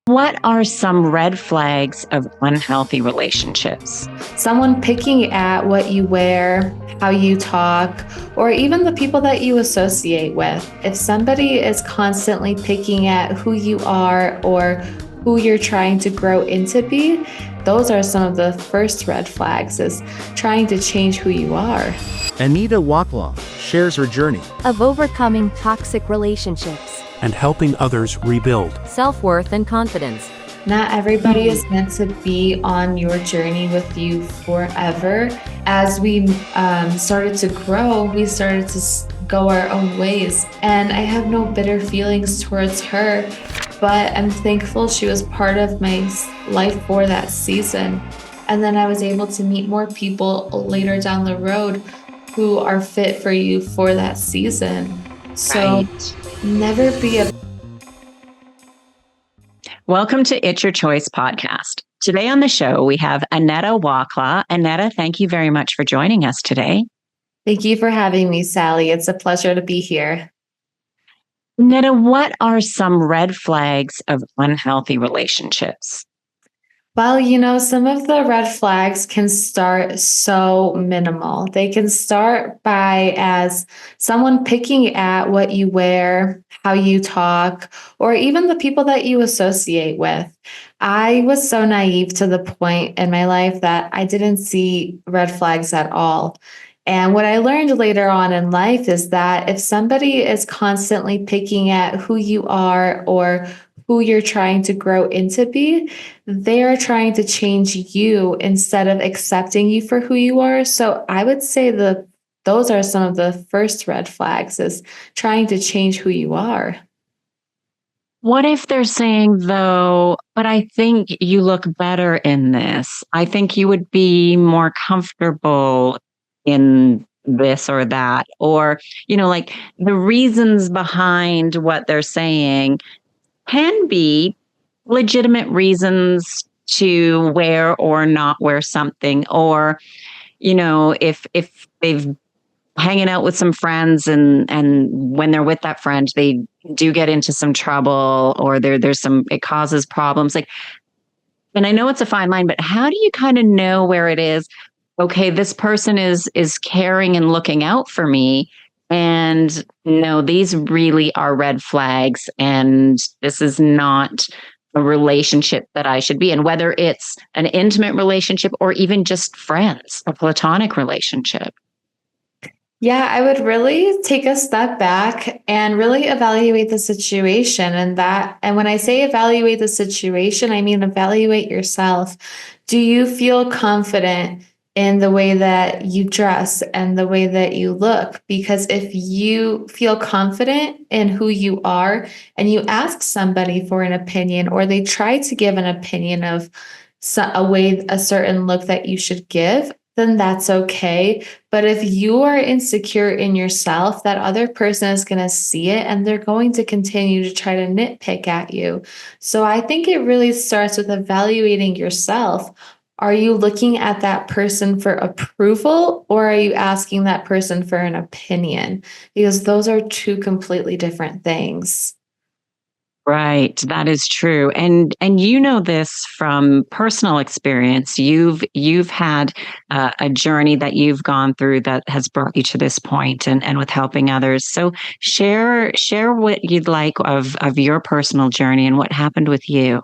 What are some red flags of unhealthy relationships? Someone picking at what you wear, how you talk, or even the people that you associate with. If somebody is constantly picking at who you are or who you're trying to grow into be, those are some of the first red flags is trying to change who you are. Aneta Waclaw shares her journey of overcoming toxic relationships and helping others rebuild self-worth and confidence. Not everybody is meant to be on your journey with you forever. As we started to grow, we started to go our own ways. And I have no bitter feelings towards her, but I'm thankful she was part of my life for that season. And then I was able to meet more people later down the road who are fit for you for that season. So never be a... Welcome to It's Your Choice podcast. Today on the show, we have Aneta Waclaw. Aneta, thank you very much for joining us today. Thank you for having me, Sally. It's a pleasure to be here. Aneta, what are some red flags of unhealthy relationships? Well, some of the red flags can start so minimal. They can start by as someone picking at what you wear, how you talk, or even the people that you associate with. I was so naive to the point in my life that I didn't see red flags at all. And what I learned later on in life is that if somebody is constantly picking at who you are or who you're trying to grow into be, they're trying to change you instead of accepting you for who you are. So I would say those are some of the first red flags is trying to change who you are. What if they're saying, though, but I think you look better in this. I think you would be more comfortable in this or that. Or, like the reasons behind what they're saying can be legitimate reasons to wear or not wear something. Or, if they've hanging out with some friends and when they're with that friend, they do get into some trouble or it causes problems. And I know it's a fine line, but how do you kind of know where it is? Okay, this person is caring and looking out for me. And no, these really are red flags. And this is not a relationship that I should be in, whether it's an intimate relationship or even just friends, a platonic relationship. Yeah, I would really take a step back and really evaluate the situation and when I say evaluate the situation, I mean evaluate yourself. Do you feel confident in the way that you dress and the way that you look? Because if you feel confident in who you are and you ask somebody for an opinion or they try to give an opinion of a certain look that you should give, then that's okay. But if you are insecure in yourself, that other person is going to see it and they're going to continue to try to nitpick at you. So I think it really starts with evaluating yourself. Are you looking at that person for approval or are you asking that person for an opinion? Because those are two completely different things. Right, that is true, and this from personal experience. You've had a journey that you've gone through that has brought you to this point, and with helping others. So share what you'd like of your personal journey and what happened with you.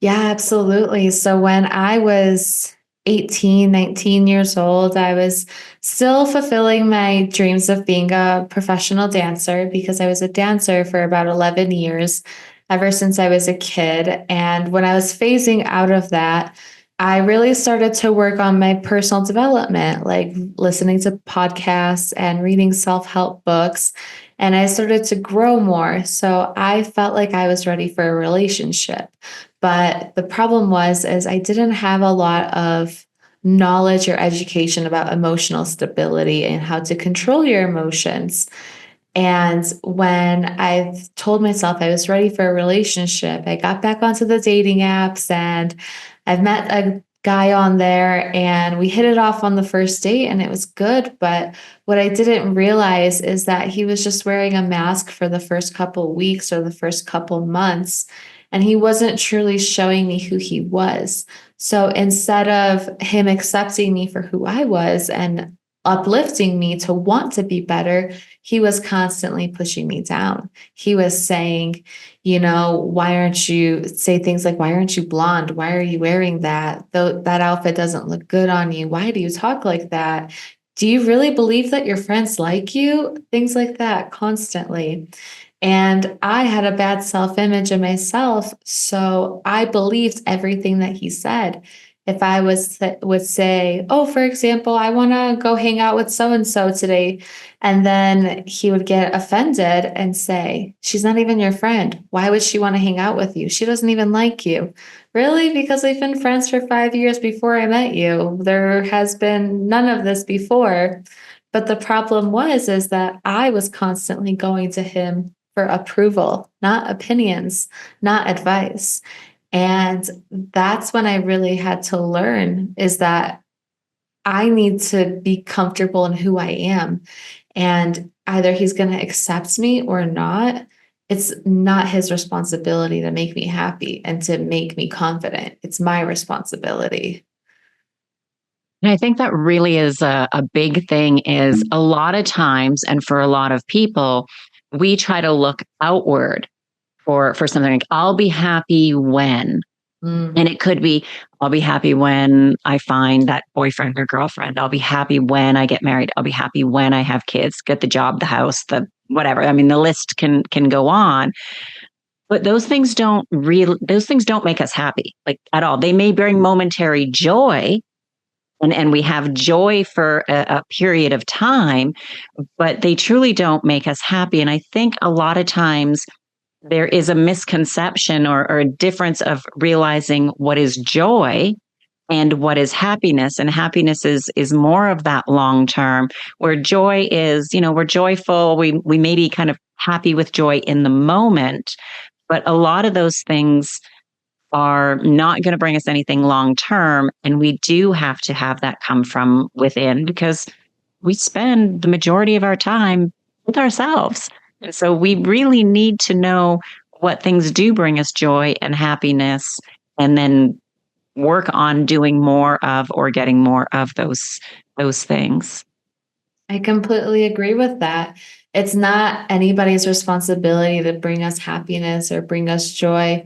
Yeah, absolutely. So when I was 18, 19 years old, I was still fulfilling my dreams of being a professional dancer because I was a dancer for about 11 years, ever since I was a kid. And when I was phasing out of that, I really started to work on my personal development, like listening to podcasts and reading self-help books. And I started to grow more. So I felt like I was ready for a relationship. But the problem is I didn't have a lot of knowledge or education about emotional stability and how to control your emotions. And when I told myself I was ready for a relationship, I got back onto the dating apps and I've met a guy on there and we hit it off on the first date and it was good. But what I didn't realize is that he was just wearing a mask for the first couple weeks or the first couple months. and he wasn't truly showing me who he was. So instead of him accepting me for who I was and uplifting me to want to be better, he was constantly pushing me down. He was saying, why aren't you say things like, why aren't you blonde? Why are you wearing that? That outfit doesn't look good on you. Why do you talk like that? Do you really believe that your friends like you? Things like that constantly. And I had a bad self image of myself. So I believed everything that he said. If I would say, oh, for example, I want to go hang out with so and so today. And then he would get offended and say, she's not even your friend. Why would she want to hang out with you? She doesn't even like you. Really? Because we've been friends for 5 years before I met you. There has been none of this before. But the problem is that I was constantly going to him for approval, not opinions, not advice. And that's when I really had to learn is that I need to be comfortable in who I am. And either he's going to accept me or not. It's not his responsibility to make me happy and to make me confident. It's my responsibility. And I think that really is a big thing is a lot of times, and for a lot of people, we try to look outward for something like, I'll be happy when. And it could be, I'll be happy when I find that boyfriend or girlfriend. I'll be happy when I get married. I'll be happy when I have kids, get the job, the house, the whatever. I mean, the list can go on. But those things don't make us happy, like at all. They may bring momentary joy, and we have joy for a period of time, but they truly don't make us happy. And I think a lot of times there is a misconception or a difference of realizing what is joy and what is happiness. And happiness is more of that long term, where joy is, we're joyful. We may be kind of happy with joy in the moment, but a lot of those things are not going to bring us anything long term. And we do have to have that come from within, because we spend the majority of our time with ourselves. And so we really need to know what things do bring us joy and happiness, and then work on doing more of or getting more of those things. I completely agree with that. It's not anybody's responsibility to bring us happiness or bring us joy.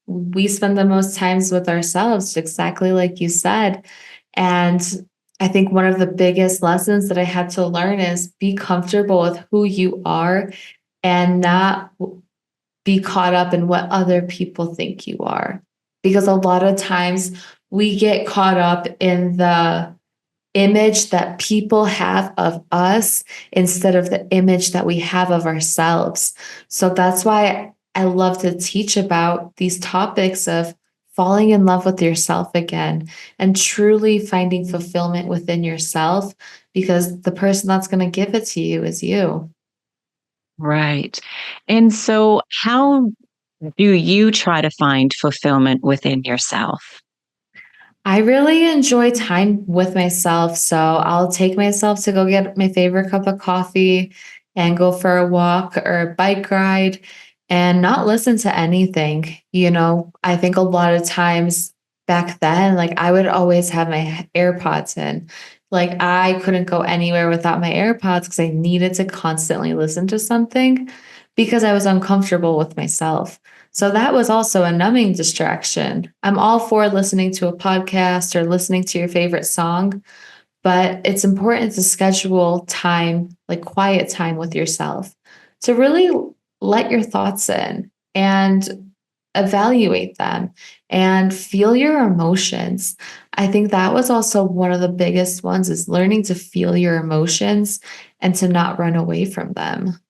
We spend the most times with ourselves, exactly like you said. And I think one of the biggest lessons that I had to learn is be comfortable with who you are and not be caught up in what other people think you are. Because a lot of times we get caught up in the image that people have of us instead of the image that we have of ourselves. So that's why I love to teach about these topics of falling in love with yourself again and truly finding fulfillment within yourself, because the person that's going to give it to you is you. Right. And so how do you try to find fulfillment within yourself? I really enjoy time with myself. So I'll take myself to go get my favorite cup of coffee and go for a walk or a bike ride and not listen to anything. I think a lot of times back then, like I would always have my AirPods in. Like I couldn't go anywhere without my AirPods because I needed to constantly listen to something because I was uncomfortable with myself. So that was also a numbing distraction. I'm all for listening to a podcast or listening to your favorite song, but it's important to schedule time, like quiet time with yourself, to really let your thoughts in and evaluate them and feel your emotions. I think that was also one of the biggest ones, is learning to feel your emotions and to not run away from them.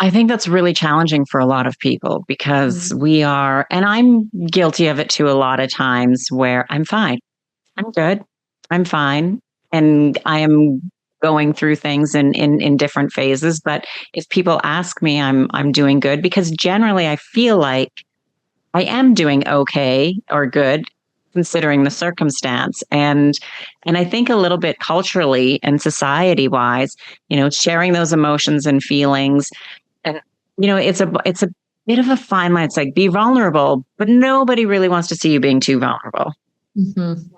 I think that's really challenging for a lot of people, because we are, and I'm guilty of it too a lot of times, where I'm fine. I'm good. I'm fine. And I am going through things in different phases. But if people ask me, I'm doing good, because generally I feel like I am doing okay or good considering the circumstance. And I think a little bit culturally and society wise, sharing those emotions and feelings, and it's a bit of a fine line. It's like be vulnerable, but nobody really wants to see you being too vulnerable. Mhm.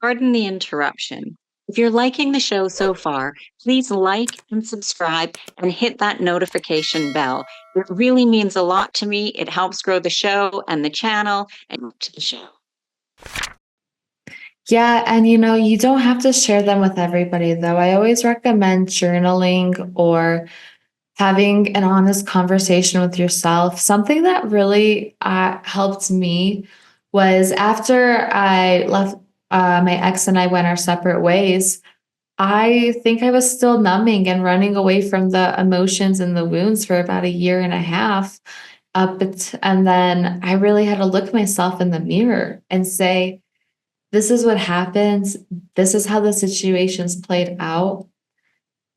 Pardon the interruption. If you're liking the show so far, please like and subscribe and hit that notification bell. It really means a lot to me. It helps grow the show and the channel and to the show. Yeah, and you don't have to share them with everybody, though. I always recommend journaling or having an honest conversation with yourself. Something that really helped me was after I left, my ex and I went our separate ways. I think I was still numbing and running away from the emotions and the wounds for about a year and a half. And then I really had to look myself in the mirror and say, this is what happens. This is how the situation's played out.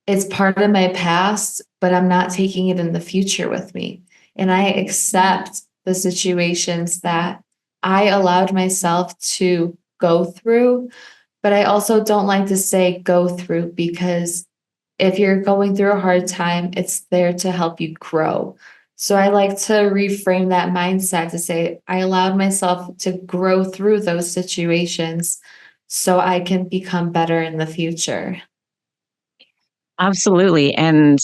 It's part of my past, but I'm not taking it in the future with me. And I accept the situations that I allowed myself to go through. But I also don't like to say go through, because if you're going through a hard time, it's there to help you grow. So I like to reframe that mindset to say, I allowed myself to grow through those situations so I can become better in the future. Absolutely. And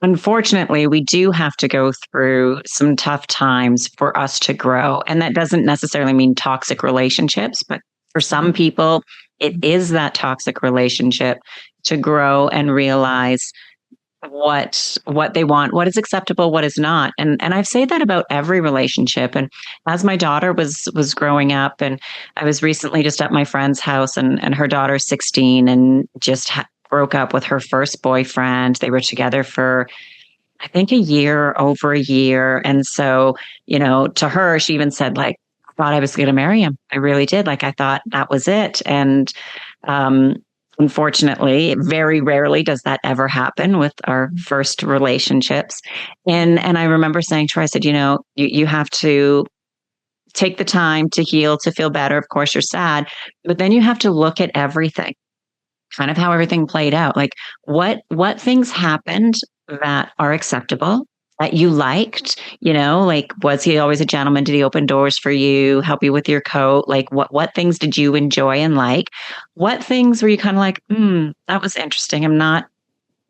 unfortunately, we do have to go through some tough times for us to grow. And that doesn't necessarily mean toxic relationships, but for some people, it is that toxic relationship to grow and realize what they want, what is acceptable, what is not. And I've said that about every relationship. And as my daughter was growing up, and I was recently just at my friend's house, and her daughter's 16 and just broke up with her first boyfriend. They were together for I think a year, over a year. And so, to her, she even said, like, I thought I was going to marry him. I really did. Like, I thought that was it. And um, unfortunately, very rarely does that ever happen with our first relationships. And I remember saying to her, I said, you have to take the time to heal, to feel better. Of course, you're sad, but then you have to look at everything, kind of how everything played out. Like what things happened that are acceptable, that you liked, like, was he always a gentleman? Did he open doors for you, help you with your coat? Like what things did you enjoy and like? What things were you kind of like, that was interesting. I'm not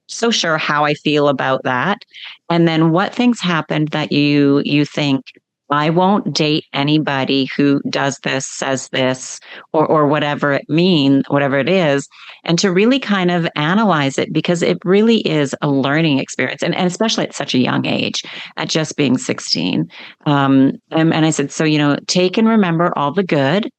so sure how I feel about that. And then what things happened that you think, I won't date anybody who does this, says this, or whatever whatever it is, and to really kind of analyze it, because it really is a learning experience, and especially at such a young age, at just being 16. And I said, so, take and remember all the good,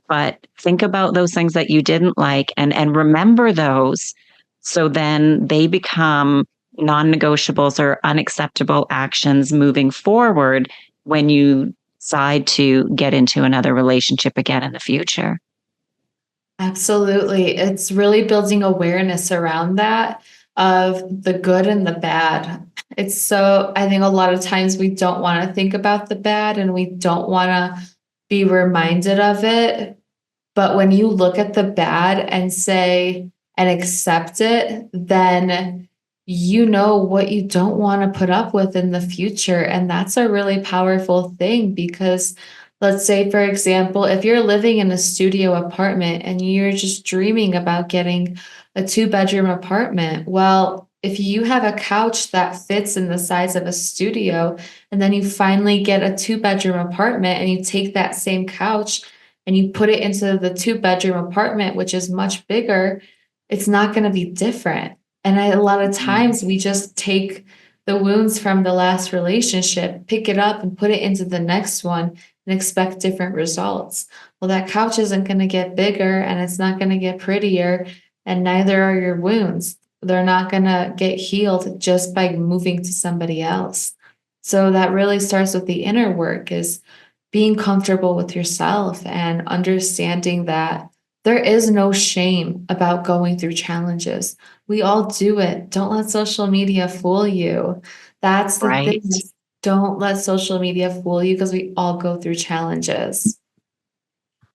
but think about those things that you didn't like, and remember those, so then they become non-negotiables or unacceptable actions moving forward when you decide to get into another relationship again in the future. Absolutely. It's really building awareness around that, of the good and the bad. I think a lot of times we don't want to think about the bad and we don't want to be reminded of it. But when you look at the bad and say, and accept it, then you know what you don't want to put up with in the future. And that's a really powerful thing, because let's say, for example, if you're living in a studio apartment and you're just dreaming about getting a 2-bedroom apartment, well, if you have a couch that fits in the size of a studio, and then you finally get a 2-bedroom apartment and you take that same couch and you put it into the 2-bedroom apartment, which is much bigger, it's not going to be different. And a lot of times we just take the wounds from the last relationship, pick it up and put it into the next one and expect different results. Well, that couch isn't going to get bigger and it's not going to get prettier, and neither are your wounds. They're not going to get healed just by moving to somebody else. So that really starts with the inner work, is being comfortable with yourself and understanding that there is no shame about going through challenges. We all do it. Don't let social media fool you. That's the thing. Right. Don't let social media fool you, because we all go through challenges.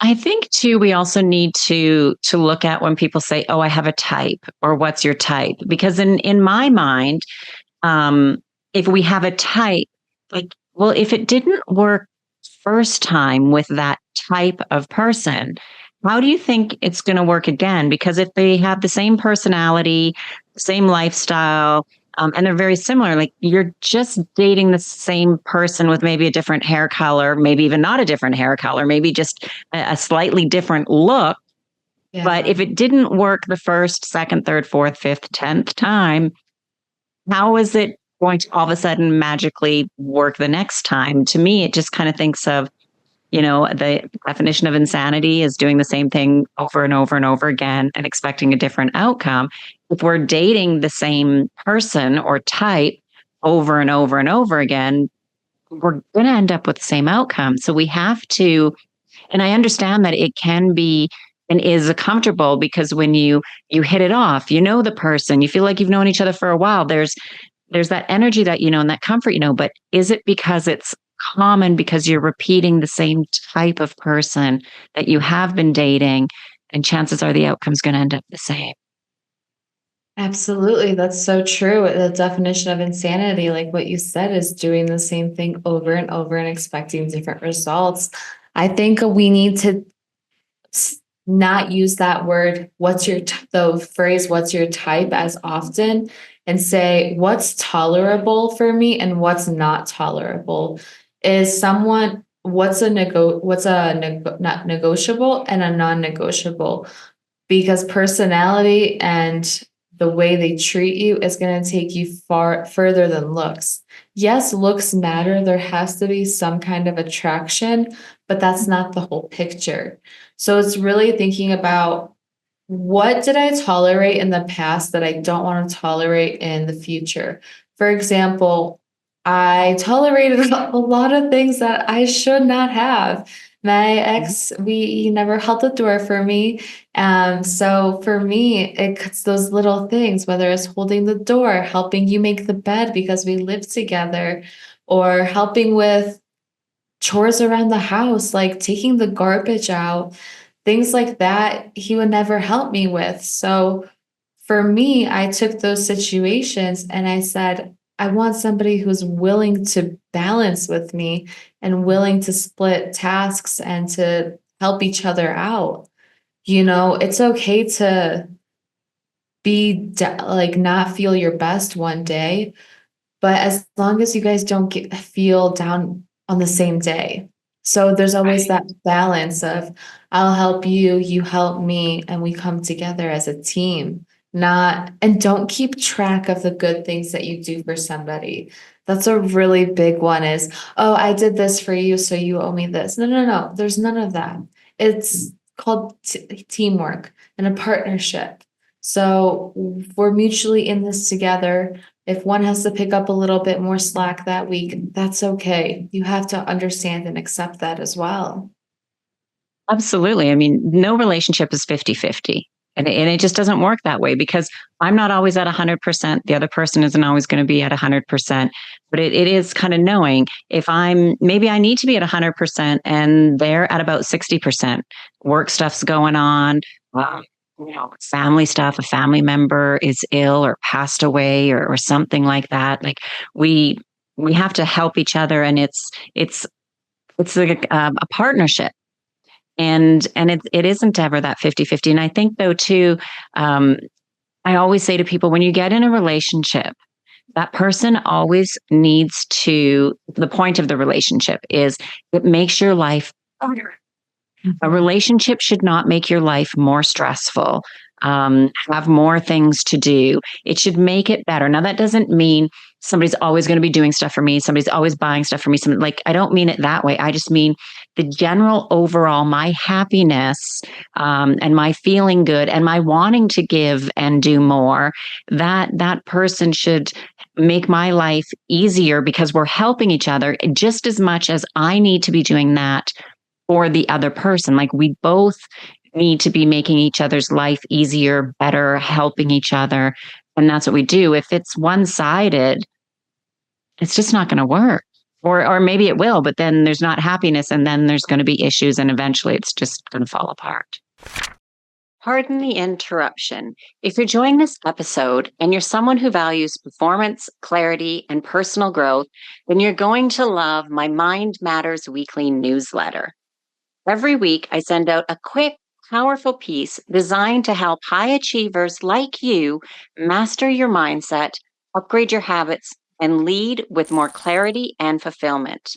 I think too, we also need to look at when people say, "Oh, I have a type," or "What's your type?" Because in my mind, if we have a type, like, well, if it didn't work first time with that type of person, how do you think it's going to work again? Because if they have the same personality, same lifestyle, and they're very similar, like you're just dating the same person with maybe a different hair color, maybe even not a different hair color, maybe just a slightly different look. But Yeah. if it didn't work the first, second, third, fourth, fifth, 10th time, how is it going to all of a sudden magically work the next time? To me, it just kind of thinks of, the definition of insanity is doing the same thing over and over and over again and expecting a different outcome. If we're dating the same person or type over and over and over again, we're going to end up with the same outcome. So we have to, and I understand that it can be and is comfortable because when you hit it off, the person, you feel like you've known each other for a while. There's that energy that and that comfort, but is it because it's common because you're repeating the same type of person that you have been dating, and chances are the outcome's going to end up the same. Absolutely. That's so true. The definition of insanity, like what you said, is doing the same thing over and over and expecting different results. I think we need to not use that word, the phrase, what's your type, as often, and say, what's tolerable for me and what's not tolerable. Is someone, not negotiable and a non-negotiable, because personality and the way they treat you is going to take you far further than looks. Yes, looks matter. There has to be some kind of attraction, but that's not the whole picture. So it's really thinking about, what did I tolerate in the past that I don't want to tolerate in the future? For example, I tolerated a lot of things that I should not have. My ex, he never held the door for me. So for me, it's those little things, whether it's holding the door, helping you make the bed because we live together, or helping with chores around the house, like taking the garbage out, things like that, he would never help me with. So for me, I took those situations and I said, I want somebody who's willing to balance with me and willing to split tasks and to help each other out. It's okay to like not feel your best one day, but as long as you guys don't feel down on the same day. So there's always that balance of, I'll help you, you help me, and we come together as a team. And don't keep track of the good things that you do for somebody. That's a really big one, is, oh, I did this for you, so you owe me this. No. There's none of that. It's called teamwork and a partnership. So we're mutually in this together. If one has to pick up a little bit more slack that week, that's okay. You have to understand and accept that as well. Absolutely. I mean, no relationship is 50-50. And it just doesn't work that way because I'm not always at 100%. The other person isn't always going to be at 100%. But it is kind of knowing if maybe I need to be at 100% and they're at about 60%. Work stuff's going on, family stuff, a family member is ill or passed away or something like that. Like we have to help each other, and it's like a partnership. And it isn't ever that 50-50. And I think though too, I always say to people, when you get in a relationship, that person always needs the point of the relationship is it makes your life better. A relationship should not make your life more stressful, have more things to do. It should make it better. Now, that doesn't mean somebody's always going to be doing stuff for me. Somebody's always buying stuff for me. I don't mean it that way. I just mean the general overall, my happiness, and my feeling good and my wanting to give and do more, that person should make my life easier because we're helping each other just as much as I need to be doing that for the other person. Like we both need to be making each other's life easier, better, helping each other. And that's what we do. If it's one-sided, it's just not going to work. Or maybe it will, but then there's not happiness and then there's going to be issues and eventually it's just going to fall apart. Pardon the interruption. If you're enjoying this episode and you're someone who values performance, clarity, and personal growth, then you're going to love my Mind Matters weekly newsletter. Every week, I send out a quick, powerful piece designed to help high achievers like you master your mindset, upgrade your habits, and lead with more clarity and fulfillment.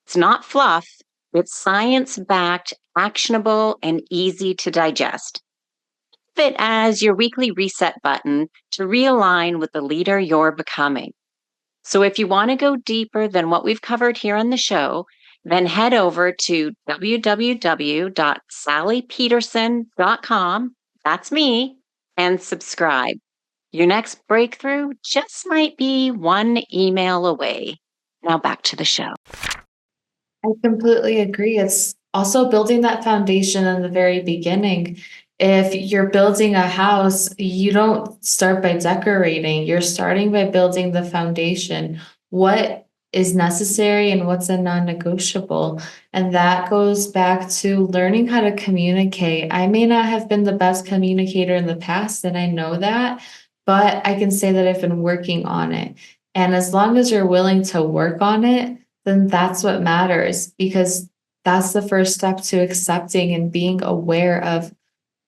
It's not fluff, it's science backed, actionable, and easy to digest. It as your weekly reset button to realign with the leader you're becoming. So if you want to go deeper than what we've covered here on the show, then head over to www.sallypederson.com. That's me, and subscribe. Your next breakthrough just might be one email away. Now back to the show. I completely agree. It's also building that foundation in the very beginning. If you're building a house, you don't start by decorating. You're starting by building the foundation. What is necessary and what's a non-negotiable? And that goes back to learning how to communicate. I may not have been the best communicator in the past, and I know that, but I can say that I've been working on it. And as long as you're willing to work on it, then that's what matters, because that's the first step to accepting and being aware of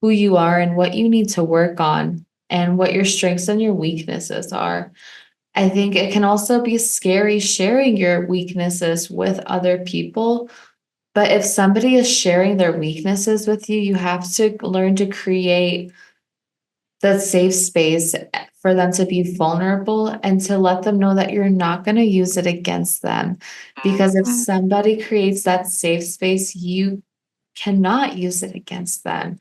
who you are and what you need to work on and what your strengths and your weaknesses are. I think it can also be scary sharing your weaknesses with other people. But if somebody is sharing their weaknesses with you, you have to learn to create the safe space for them to be vulnerable and to let them know that you're not going to use it against them. Because if somebody creates that safe space, you cannot use it against them.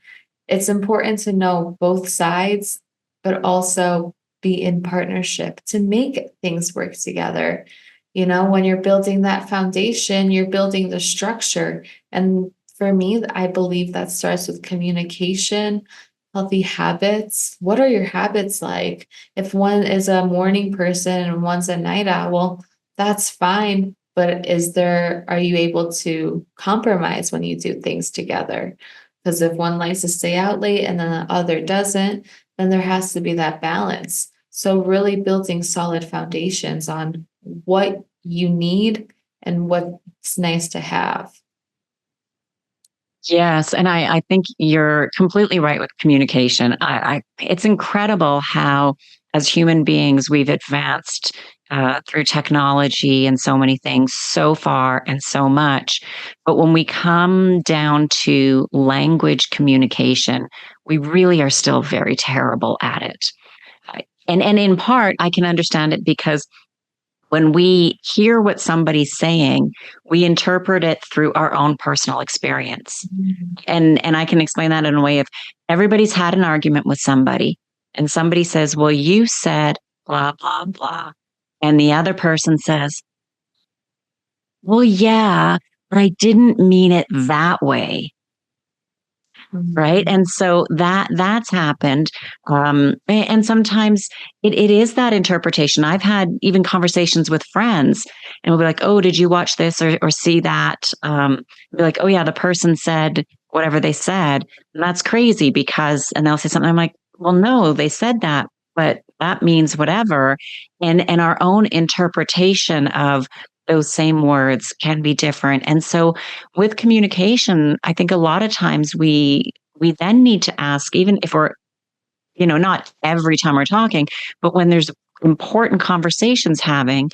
It's important to know both sides, but also be in partnership to make things work together. You know, when you're building that foundation, you're building the structure. And for me, I believe that starts with communication, healthy habits. What are your habits like? If one is a morning person and one's a night owl, that's fine. But are you able to compromise when you do things together? Because if one likes to stay out late and then the other doesn't, then there has to be that balance. So really building solid foundations on what you need and what's nice to have. Yes, and I think you're completely right with communication. It's incredible how, as human beings, we've advanced through technology and so many things so far and so much. But when we come down to language communication, we really are still very terrible at it. And in part, I can understand it because when we hear what somebody's saying, we interpret it through our own personal experience. And I can explain that in a way of everybody's had an argument with somebody and somebody says, well, you said blah, blah, blah. And the other person says, well, yeah, but I didn't mean it that way. Right. And so that's happened. And sometimes it is that interpretation. I've had even conversations with friends and we'll be like, oh, did you watch this or see that? Be like, oh yeah, the person said whatever they said. And that's crazy because, and they'll say something. I'm like, well, no, they said that, but that means whatever. And our own interpretation of those same words can be different. And so with communication, I think a lot of times we then need to ask, even if we're, not every time we're talking, but when there's important conversations having,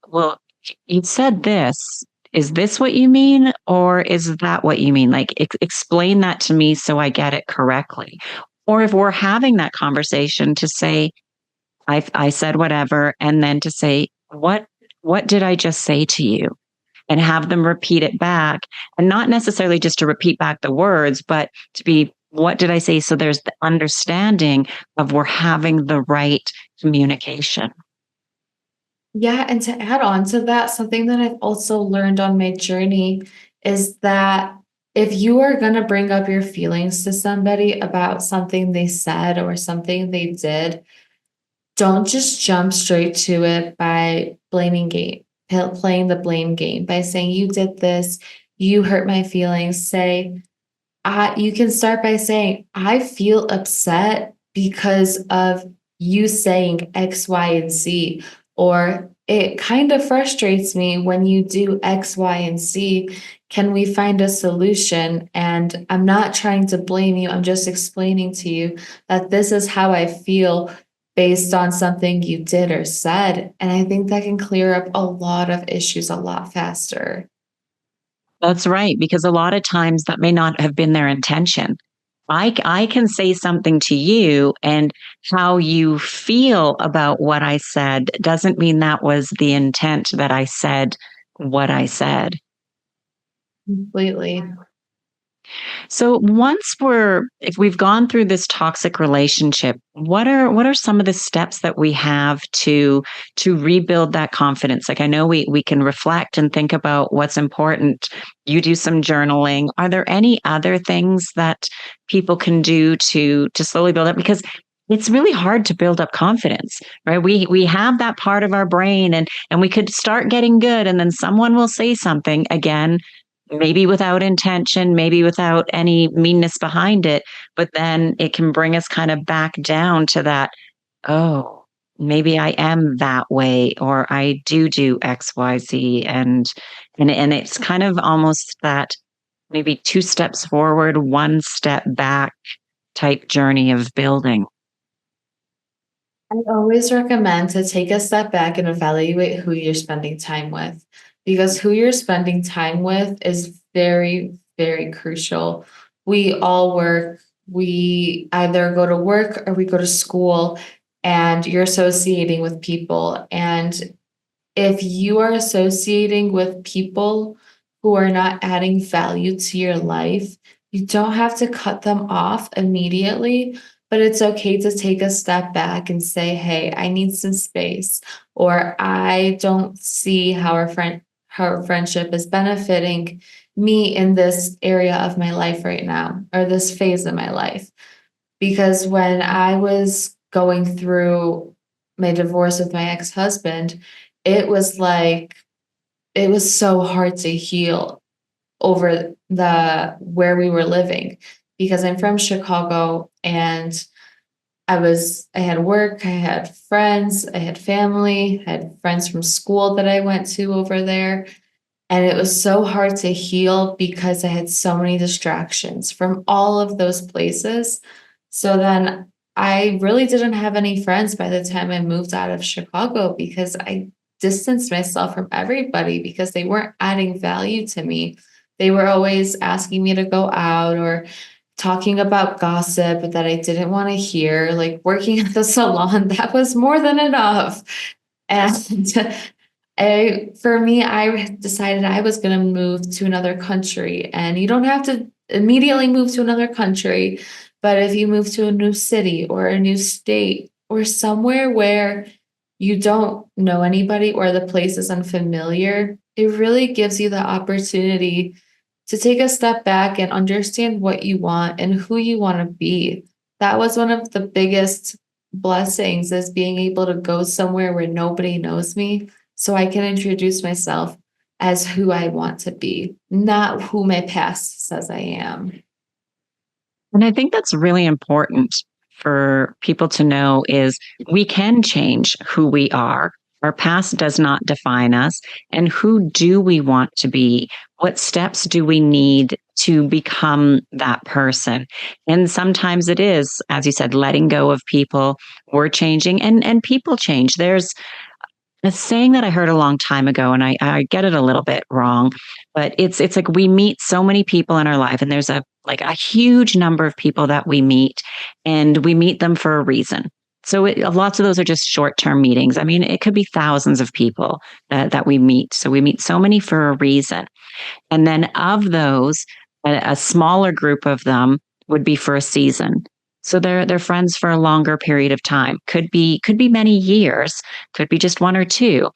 well, you said this, is this what you mean? Or is that what you mean? Like, explain that to me so I get it correctly. Or if we're having that conversation to say, I said whatever, and then to say, what did I just say to you? And have them repeat it back. And not necessarily just to repeat back the words, but to be, what did I say? So there's the understanding of we're having the right communication. Yeah, and to add on to that, something that I've also learned on my journey is that if you are going to bring up your feelings to somebody about something they said or something they did, don't just jump straight to it by playing the blame game by saying, you did this, you hurt my feelings. Say, You can start by saying, I feel upset because of you saying X, Y, and Z. Or it kind of frustrates me when you do X, Y, and Z. Can we find a solution? And I'm not trying to blame you. I'm just explaining to you that this is how I feel based on something you did or said. And I think that can clear up a lot of issues a lot faster. That's right, because a lot of times that may not have been their intention. I can say something to you, and how you feel about what I said doesn't mean that was the intent that I said what I said. Completely. So if we've gone through this toxic relationship, what are some of the steps that we have to rebuild that confidence? Like, I know we can reflect and think about what's important. You do some journaling. Are there any other things that people can do to slowly build up? Because it's really hard to build up confidence, right? We have that part of our brain, and we could start getting good, and then someone will say something again, maybe without intention, maybe without any meanness behind it, but then it can bring us kind of back down to that, oh, maybe I am that way, or I do XYZ. And it's kind of almost that maybe two steps forward, one step back type journey of building. I always recommend to take a step back and evaluate who you're spending time with, because who you're spending time with is very, very crucial. We all work, we either go to work or we go to school, and you're associating with people. And if you are associating with people who are not adding value to your life, you don't have to cut them off immediately, but it's okay to take a step back and say, hey, I need some space, or I don't see how our friendship is benefiting me in this area of my life right now, or this phase of my life. Because when I was going through my divorce with my ex-husband, it was like it was so hard to heal over the where we were living, because I'm from Chicago, and I had work, I had friends, I had family, I had friends from school that I went to over there. And it was so hard to heal because I had so many distractions from all of those places. So then I really didn't have any friends by the time I moved out of Chicago, because I distanced myself from everybody because they weren't adding value to me. They were always asking me to go out, or talking about gossip that I didn't want to hear, like working at the salon. That was more than enough. And for me, I decided I was going to move to another country. And you don't have to immediately move to another country, but if you move to a new city or a new state or somewhere where you don't know anybody or the place is unfamiliar, it really gives you the opportunity to take a step back and understand what you want and who you want to be. That was one of the biggest blessings, is being able to go somewhere where nobody knows me, so I can introduce myself as who I want to be, not who my past says I am. And I think that's really important for people to know is we can change who we are. Our past does not define us. And who do we want to be? What steps do we need to become that person? And sometimes it is, as you said, letting go of people. We're changing, and people change. There's a saying that I heard a long time ago, and I get it a little bit wrong, but it's like we meet so many people in our life, and there's a huge number of people that we meet, and we meet them for a reason. So lots of those are just short-term meetings. I mean, it could be thousands of people that we meet. So we meet so many for a reason. And then of those, a smaller group of them would be for a season. So they're friends for a longer period of time. Could be many years, could be just one or two.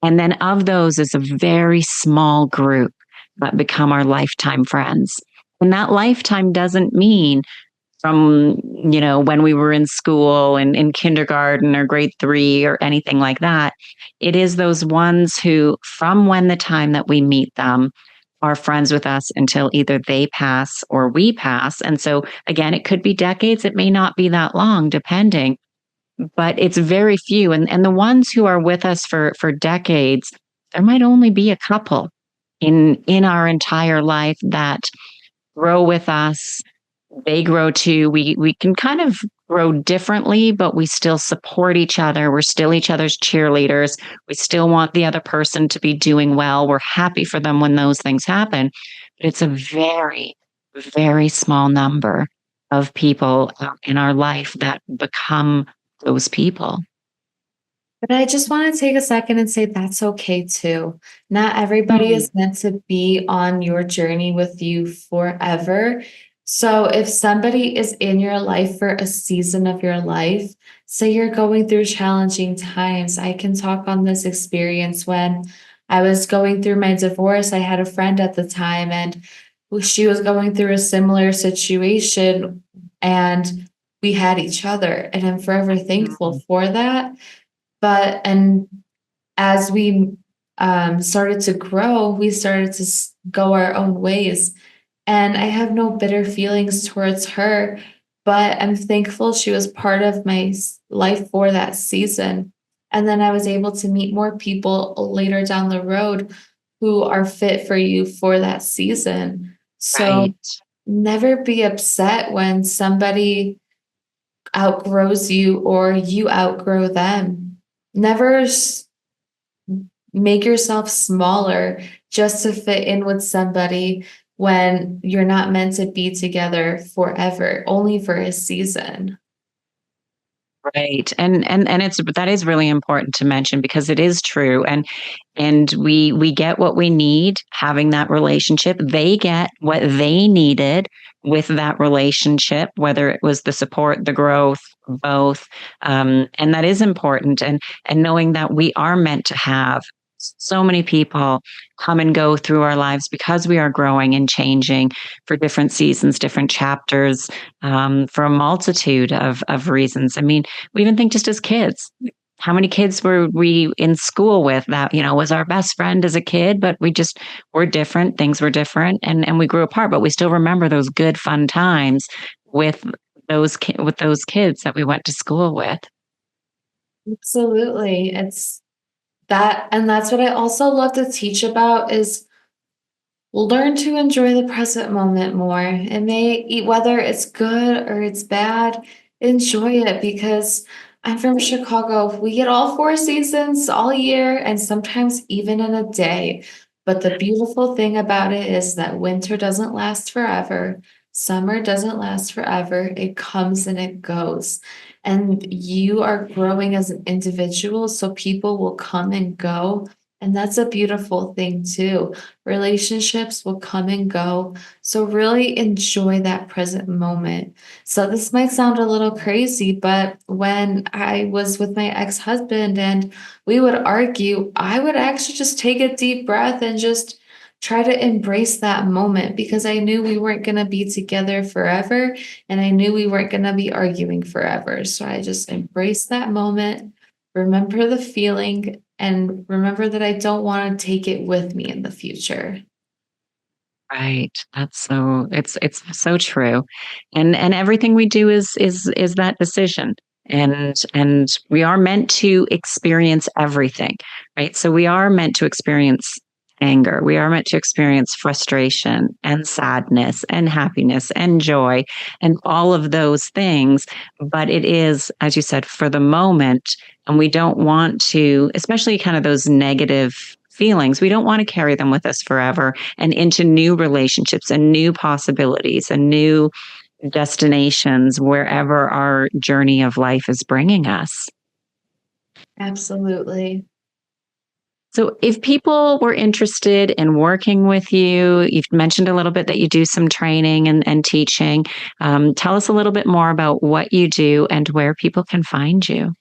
And then of those is a very small group that become our lifetime friends. And that lifetime doesn't mean from, when we were in school and in kindergarten or grade 3 or anything like that. It is those ones who, from when the time that we meet them, are friends with us until either they pass or we pass. And so, again, it could be decades, it may not be that long, depending, but it's very few. And the ones who are with us for decades, there might only be a couple in our entire life that grow with us. They grow too. We can kind of grow differently, but we still support each other. We're still each other's cheerleaders. We still want the other person to be doing well. We're happy for them when those things happen. But it's a very, very small number of people in our life that become those people. But I just want to take a second and say that's okay too. Not everybody Mm. is meant to be on your journey with you forever. So if somebody is in your life for a season of your life, say you're going through challenging times, I can talk on this experience when I was going through my divorce. I had a friend at the time and she was going through a similar situation and we had each other and I'm forever thankful Mm. for that. But and as we started to grow, we started to go our own ways. And I have no bitter feelings towards her, but I'm thankful she was part of my life for that season. And then I was able to meet more people later down the road who are fit for you for that season. So Right. never be upset when somebody outgrows you or you outgrow them. Never make yourself smaller just to fit in with somebody when you're not meant to be together forever, only for a season. Right. And it's that is really important to mention because it is true. And we get what we need having that relationship. They get what they needed with that relationship, whether it was the support, the growth, both. And that is important. And knowing that we are meant to have so many people come and go through our lives because we are growing and changing for different seasons, different chapters, for a multitude of reasons. I mean, we even think just as kids, how many kids were we in school with that, was our best friend as a kid, but we just were different. Things were different and we grew apart, but we still remember those good, fun times with with those kids that we went to school with. Absolutely. It's that, and that's what I also love to teach about is learn to enjoy the present moment more. It may whether it's good or it's bad, enjoy it because I'm from Chicago. We get all four seasons all year and sometimes even in a day. But the beautiful thing about it is that winter doesn't last forever. Summer doesn't last forever. It comes and it goes. And you are growing as an individual, so people will come and go. And that's a beautiful thing too. Relationships will come and go. So really enjoy that present moment. So this might sound a little crazy, but when I was with my ex-husband and we would argue, I would actually just take a deep breath and just try to embrace that moment because I knew we weren't going to be together forever and I knew we weren't going to be arguing forever. So I just embraced that moment, remember the feeling, and remember that I don't want to take it with me in the future. Right. It's so true. And everything we do is that decision. And we are meant to experience everything, right? So we are meant to experience anger. We are meant to experience frustration and sadness and happiness and joy and all of those things. But it is, as you said, for the moment. And we don't want to, especially kind of those negative feelings, we don't want to carry them with us forever and into new relationships and new possibilities and new destinations wherever our journey of life is bringing us. Absolutely. So, if people were interested in working with you, you've mentioned a little bit that you do some training and teaching. Tell us a little bit more about what you do and where people can find you.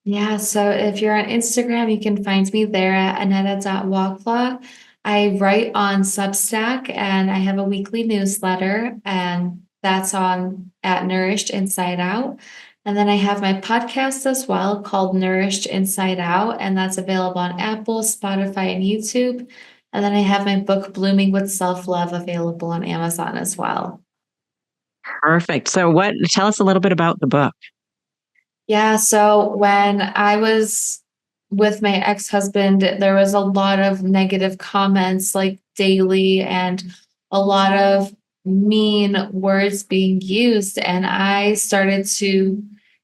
Yeah, so if you're on Instagram, you can find me there at Aneta.Waclaw. I write on Substack and I have a weekly newsletter, and that's on at Nourished Inside Out. And then I have my podcast as well called Nourished Inside Out, and that's available on Apple, Spotify, and YouTube. And then I have my book, Blooming with Self-Love, available on Amazon as well. Perfect. So tell us a little bit about the book. Yeah, so when I was with my ex-husband, there was a lot of negative comments like daily and a lot of mean words being used. And I started to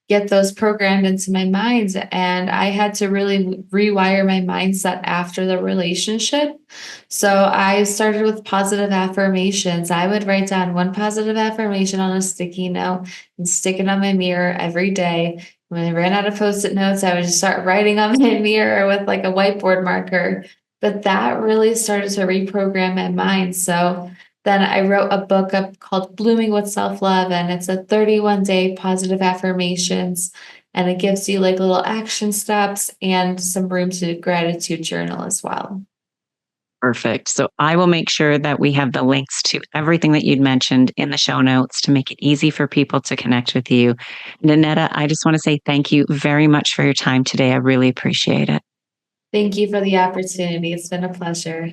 get those programmed into my mind. And I had to really rewire my mindset after the relationship. So I started with positive affirmations. I would write down one positive affirmation on a sticky note and stick it on my mirror every day. When I ran out of post-it notes, I would just start writing on my mirror with like a whiteboard marker. But that really started to reprogram my mind. So then I wrote a book up called Blooming with Self-Love, and it's a 31-day positive affirmations. And it gives you like little action steps and some room to gratitude journal as well. Perfect. So I will make sure that we have the links to everything that you'd mentioned in the show notes to make it easy for people to connect with you. And Aneta, I just want to say thank you very much for your time today. I really appreciate it. Thank you for the opportunity. It's been a pleasure.